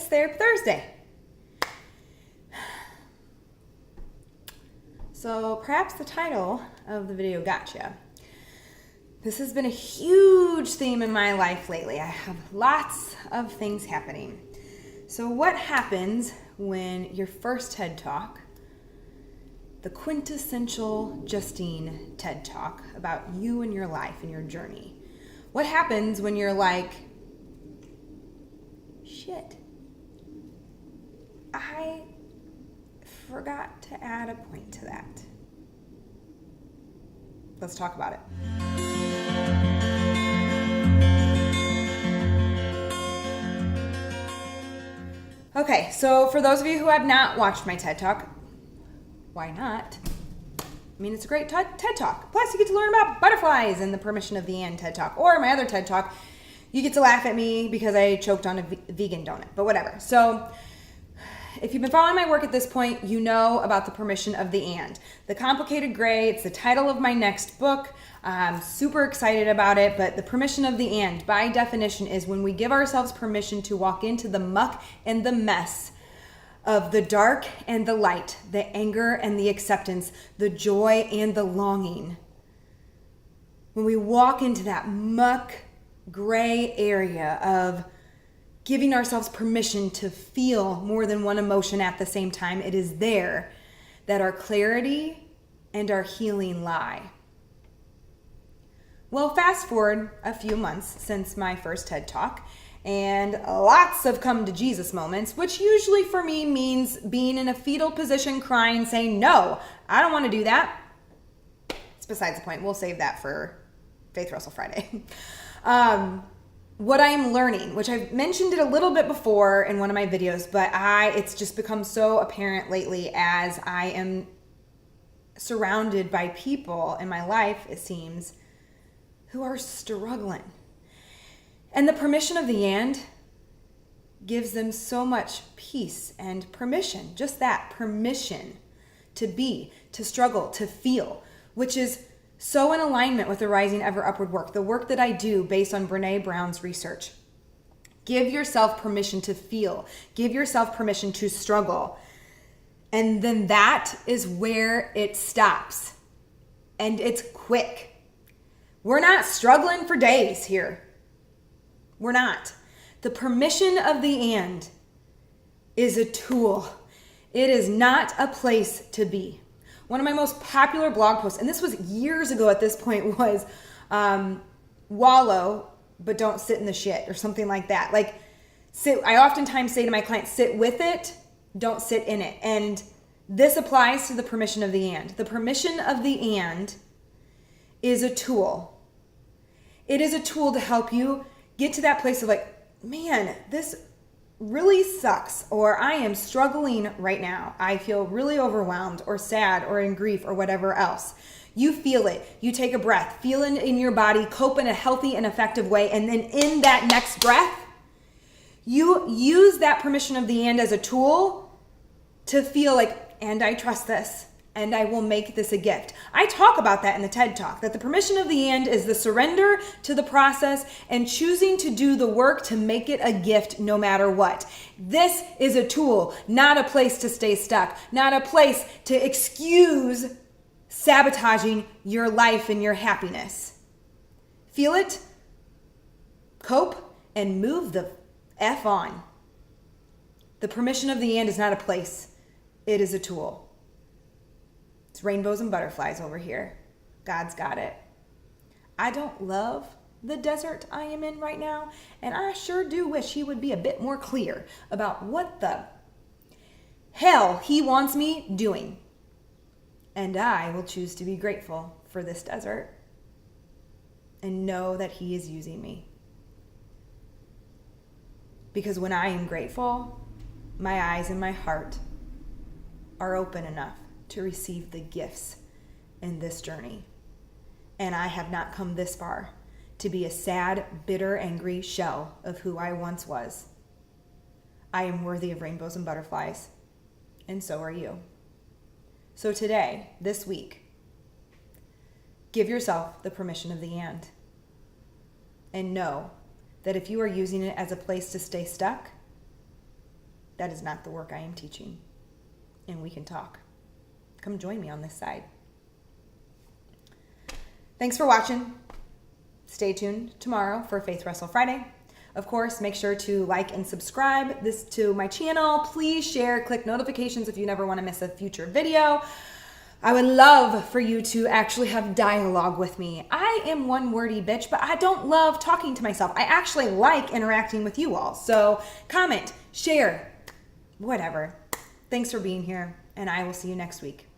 It's Therapy Thursday. So perhaps the title of the video got you. This has been a huge theme in my life lately. I have lots of things happening. So what happens when your first TED Talk, the quintessential Justine TED Talk about you and your life and your journey, what happens when you're like, shit, I forgot to add a point to that? Let's talk about it. Okay, so for those of you who have not watched my TED Talk, why not? I mean, it's a great TED Talk. Plus, you get to learn about butterflies and the Permission of the And TED Talk. Or my other TED Talk, you get to laugh at me because I choked on a vegan donut, but whatever. So if you've been following my work at this point, you know about the Permission of the And. The Complicated Gray, it's the title of my next book. I'm super excited about it, but the Permission of the And, by definition, is when we give ourselves permission to walk into the muck and the mess of the dark and the light, the anger and the acceptance, the joy and the longing. When we walk into that muck, gray area of giving ourselves permission to feel more than one emotion at the same time, it is there that our clarity and our healing lie. Well, fast forward a few months since my first TED Talk, and lots of come to Jesus moments, which usually for me means being in a fetal position, crying, saying, no, I don't want to do that. It's besides the point. We'll save that for Faith Russell Friday. What I am learning, which I've mentioned it a little bit before in one of my videos, but it's just become so apparent lately as I am surrounded by people in my life, it seems, who are struggling. And the Permission of the And gives them so much peace and permission, just that, permission to be, to struggle, to feel, which is so in alignment with the Rising Ever Upward work, the work that I do based on Brené Brown's research. Give yourself permission to feel. Give yourself permission to struggle. And then that is where it stops. And it's quick. We're not struggling for days here. We're not. The Permission of the And is a tool. It is not a place to be. One of my most popular blog posts, and this was years ago at this point, was wallow, but don't sit in the shit, or something like that. Like, I oftentimes say to my clients, sit with it, don't sit in it. And this applies to the Permission of the And. The Permission of the And is a tool. It is a tool to help you get to that place of like, man, this really sucks, or I am struggling right now. I feel really overwhelmed or sad or in grief or whatever else. You feel it. You take a breath, feel it in your body, cope in a healthy and effective way. And then in that next breath, you use that Permission of the And as a tool to feel like, and I trust this, and I will make this a gift. I talk about that in the TED Talk, that the Permission of the And is the surrender to the process and choosing to do the work to make it a gift no matter what. This is a tool, not a place to stay stuck, not a place to excuse sabotaging your life and your happiness. Feel it, cope, and move the F on. The Permission of the And is not a place. It is a tool. It's rainbows and butterflies over here. God's got it. I don't love the desert I am in right now, and I sure do wish he would be a bit more clear about what the hell he wants me doing. And I will choose to be grateful for this desert and know that he is using me. Because when I am grateful, my eyes and my heart are open enough to receive the gifts in this journey. And I have not come this far to be a sad, bitter, angry shell of who I once was. I am worthy of rainbows and butterflies, and so are you. So today, this week, give yourself the Permission of the And know that if you are using it as a place to stay stuck, that is not the work I am teaching. And we can talk. Come join me on this side. Thanks for watching. Stay tuned tomorrow for Faith Wrestle Friday. Of course, make sure to like and subscribe to my channel. Please share, click notifications if you never want to miss a future video. I would love for you to actually have dialogue with me. I am one wordy bitch, but I don't love talking to myself. I actually like interacting with you all. So comment, share, whatever. Thanks for being here, and I will see you next week.